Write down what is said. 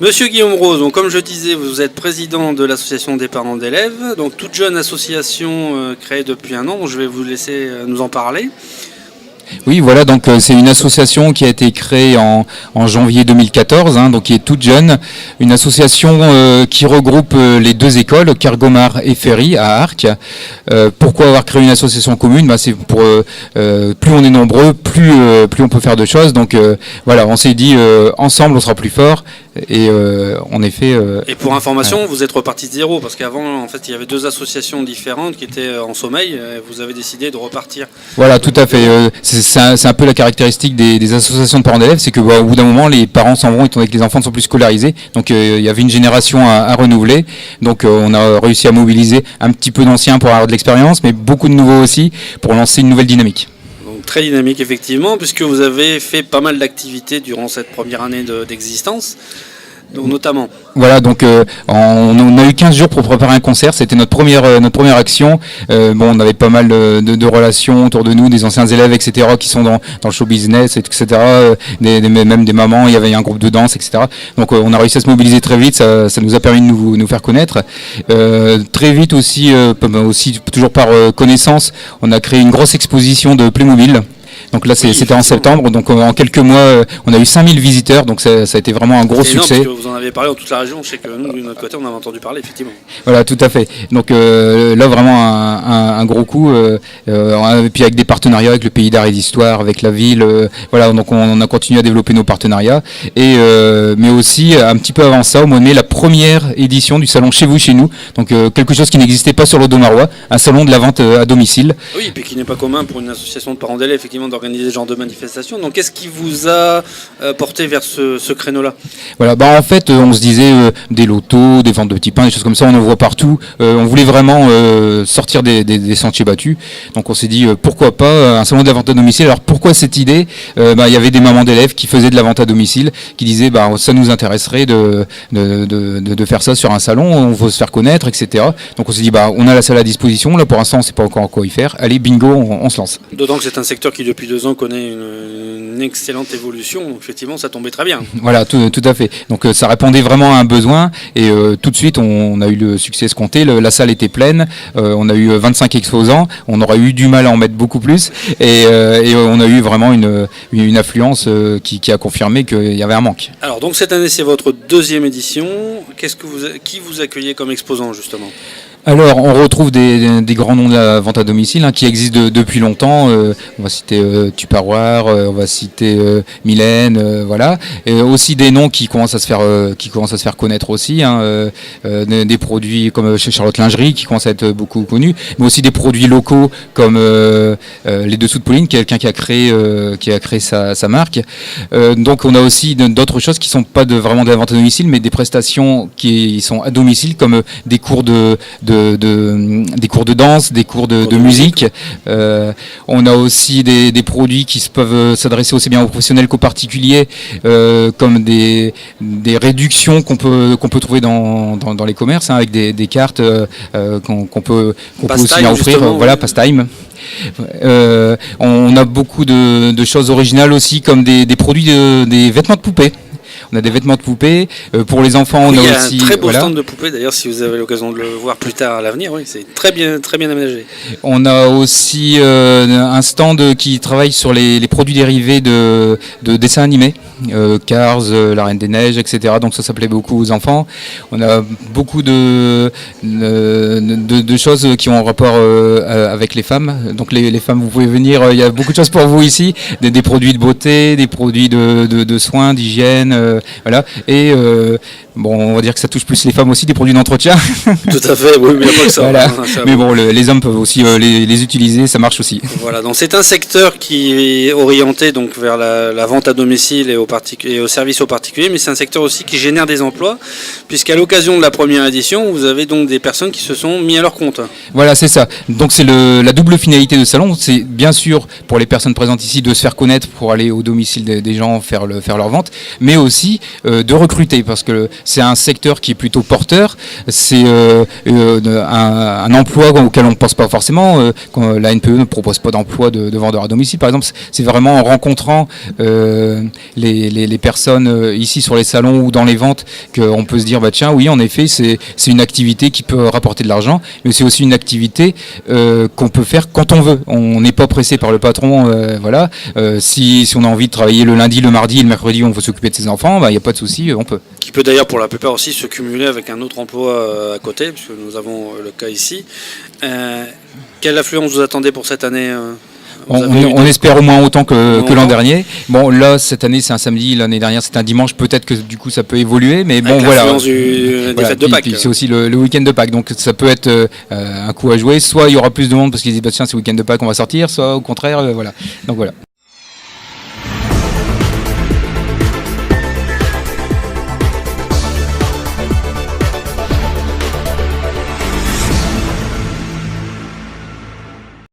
Monsieur Guillaume Rose, donc comme je disais, vous êtes président de l'association des parents d'élèves, donc toute jeune association créée depuis un an, donc je vais vous laisser nous en parler. Oui, voilà, donc c'est une association qui a été créée en janvier 2014, donc qui est toute jeune, une association qui regroupe les deux écoles, Kergomar et Ferry à Arques. Pourquoi avoir créé une association commune ? C'est pour plus on est nombreux, plus on peut faire de choses. Donc voilà, on s'est dit ensemble on sera plus fort. Et en effet. Et pour information, vous êtes reparti de zéro parce qu'avant, en fait, il y avait deux associations différentes qui étaient en sommeil. Et vous avez décidé de repartir. Voilà, tout à fait. C'est un peu la caractéristique des associations de parents d'élèves, c'est que au bout d'un moment, les parents s'en vont étant donné que les enfants ne sont plus scolarisés. Donc il y avait une génération à renouveler. Donc on a réussi à mobiliser un petit peu d'anciens pour avoir de l'expérience, mais beaucoup de nouveaux aussi pour lancer une nouvelle dynamique. Très dynamique effectivement, puisque vous avez fait pas mal d'activités durant cette première année d'existence, donc notamment. Voilà, donc on a eu 15 jours pour préparer un concert, c'était notre première action. On avait pas mal de relations autour de nous, des anciens élèves, etc., qui sont dans le show business, etc., même des mamans, il y avait un groupe de danse, etc. Donc on a réussi à se mobiliser très vite, ça nous a permis de nous faire connaître. Très vite aussi toujours par connaissance, on a créé une grosse exposition de Playmobil. Donc là, c'était en septembre. Donc en quelques mois, on a eu 5000 visiteurs. Donc ça a été vraiment un gros succès. Parce que vous en avez parlé dans toute la région. Je sais que nous, de notre côté, on en a entendu parler, effectivement. Voilà, tout à fait. Donc là, vraiment un gros coup. Et puis avec des partenariats avec le Pays d'Art et d'Histoire, avec la ville. Voilà, donc on a continué à développer nos partenariats. Mais aussi, un petit peu avant ça, au mois de mai, la première édition du salon Chez vous, chez nous. Donc quelque chose qui n'existait pas sur l'Audomarois, un salon de la vente à domicile. Oui, et puis qui n'est pas commun pour une association de parents d'élèves, effectivement, d'organiser ce genre de manifestations. Donc qu'est-ce qui vous a porté vers ce créneau-là ? Voilà, en fait, on se disait des lotos, des ventes de petits pains, des choses comme ça, on en voit partout. On voulait vraiment sortir des sentiers battus. Donc on s'est dit pourquoi pas un salon de la vente à domicile. Alors pourquoi cette idée ? Il y avait des mamans d'élèves qui faisaient de la vente à domicile, qui disaient ça nous intéresserait de faire ça sur un salon, on veut se faire connaître, etc. Donc on s'est dit on a la salle à disposition, là pour l'instant on ne sait pas encore quoi y faire. Allez, bingo, on se lance. D'autant que c'est un secteur qui depuis 2 ans connaît une excellente évolution, donc effectivement ça tombait très bien. Voilà, tout à fait. Donc ça répondait vraiment à un besoin et tout de suite on a eu le succès escompté, la salle était pleine, on a eu 25 exposants, on aurait eu du mal à en mettre beaucoup plus et on a eu vraiment une affluence qui a confirmé qu'il y avait un manque. Alors donc cette année c'est votre 2e édition, qui vous accueillez comme exposant justement ? Alors, on retrouve des grands noms de la vente à domicile qui existent depuis longtemps. On va citer Tupperware, on va citer Mylène, voilà. Et aussi des noms qui commencent à se faire connaître aussi. Des produits comme chez Charlotte Lingerie qui commencent à être beaucoup connus, mais aussi des produits locaux comme les Dessous de Pauline, quelqu'un qui a créé sa marque. Donc, on a aussi d'autres choses qui sont pas vraiment de la vente à domicile, mais des prestations qui sont à domicile, comme des cours des cours de danse, des cours de musique. On a aussi des produits qui peuvent s'adresser aussi bien aux professionnels qu'aux particuliers, comme des réductions qu'on peut trouver dans les commerces, avec des cartes qu'on peut aussi offrir. Voilà, Pastime. On a beaucoup de choses originales aussi, comme des produits des vêtements de poupée. On a des vêtements de poupées. Pour les enfants, on a aussi... Il y a un très beau stand de poupées, d'ailleurs, si vous avez l'occasion de le voir plus tard à l'avenir. Oui, c'est très bien aménagé. On a aussi un stand qui travaille sur les produits dérivés de dessins animés. Cars, La Reine des Neiges, etc. Donc ça plaît beaucoup aux enfants. On a beaucoup de choses qui ont un rapport avec les femmes. Donc les femmes, vous pouvez venir, il y a beaucoup de choses pour vous ici. Des produits de beauté, des produits de soins, d'hygiène... voilà. Et bon, on va dire que ça touche plus les femmes aussi, des produits d'entretien. Tout à fait, oui, mais il n'y a pas que ça. Voilà. Hein, ça Mais bon, les hommes peuvent aussi les utiliser, ça marche aussi. Voilà, donc c'est un secteur qui est orienté donc vers la vente à domicile et au service aux particuliers, mais c'est un secteur aussi qui génère des emplois, puisqu'à l'occasion de la première édition, vous avez donc des personnes qui se sont mis à leur compte. Voilà, c'est ça. Donc c'est la double finalité de salon, c'est bien sûr pour les personnes présentes ici de se faire connaître pour aller au domicile des gens, faire leur vente, mais aussi de recruter, parce que c'est un secteur qui est plutôt porteur, c'est un emploi auquel on ne pense pas forcément, quand la NPE ne propose pas d'emploi de vendeur à domicile, par exemple, c'est vraiment en rencontrant les personnes ici sur les salons ou dans les ventes qu'on peut se dire, bah tiens, oui, en effet, c'est une activité qui peut rapporter de l'argent, mais c'est aussi une activité qu'on peut faire quand on veut. On n'est pas pressé par le patron, voilà. Si on a envie de travailler le lundi, le mardi et le mercredi, on veut s'occuper de ses enfants, bah, il n'y a pas de souci, on peut. Qui peut d'ailleurs pour la plupart aussi se cumuler avec un autre emploi à côté, puisque nous avons le cas ici. Quelle affluence vous attendez pour cette année On espère au moins autant que l'an dernier. Bon, là, cette année, c'est un samedi. L'année dernière, c'est un dimanche. Peut-être que du coup, ça peut évoluer. Mais bon, voilà. Des fêtes de Pâques. Puis c'est aussi le week-end de Pâques. Donc, ça peut être un coup à jouer. Soit il y aura plus de monde parce qu'ils disent, bah, tiens, c'est le week-end de Pâques, on va sortir. Soit au contraire, voilà. Donc, voilà.